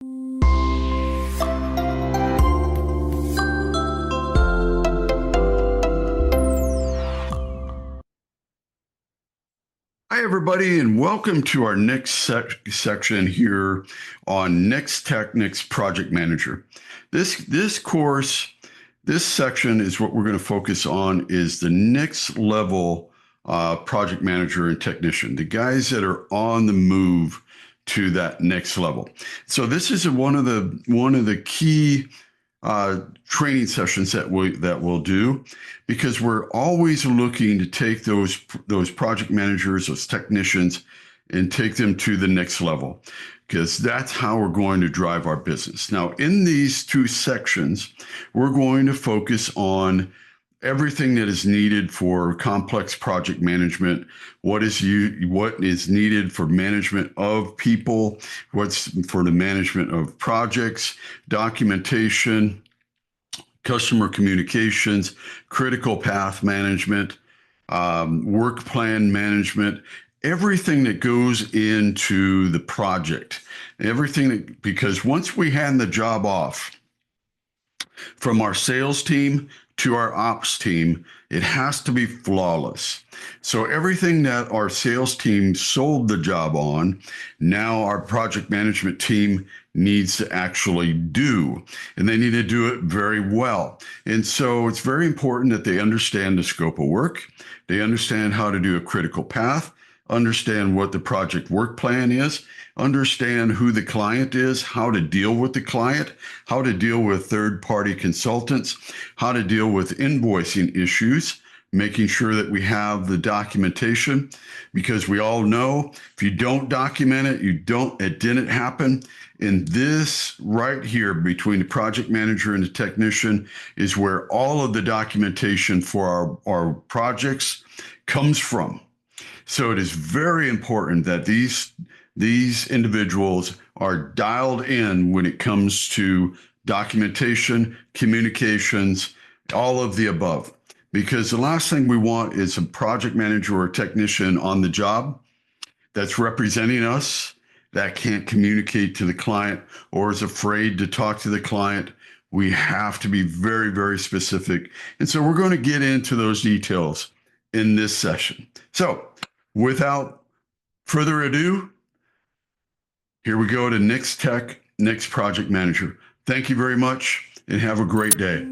Hi, everybody, and welcome to our next section here on Next Tech, Next Project Manager. This course, this section is what we're going to focus on is the next level project manager and technician, the guys that are on the move to that next level. So this is one of the key training sessions that we'll do, because we're always looking to take those project managers, those technicians, and take them to the next level, because that's how we're going to drive our business. Now, in these two sections, we're going to focus on everything that is needed for complex project management, what is needed for management of people, what's for the management of projects, documentation, customer communications, critical path management, work plan management, everything that goes into the project, because once we hand the job off from our sales team to our ops team, it has to be flawless. So everything that our sales team sold the job on, now our project management team needs to actually do, and they need to do it very well. And so it's very important that they understand the scope of work, they understand how to do a critical path, understand what the project work plan is, understand who the client is, how to deal with the client, how to deal with third-party consultants, how to deal with invoicing issues, making sure that we have the documentation, because we all know if you don't document it, it didn't happen. And this right here between the project manager and the technician is where all of the documentation for our projects comes from. So it is very important that these individuals are dialed in when it comes to documentation, communications, all of the above. Because the last thing we want is a project manager or a technician on the job that's representing us that can't communicate to the client or is afraid to talk to the client. We have to be very, very specific. And so we're going to get into those details in this session. So without further ado, here we go to Next Tech, Next Project Manager. Thank you very much and have a great day.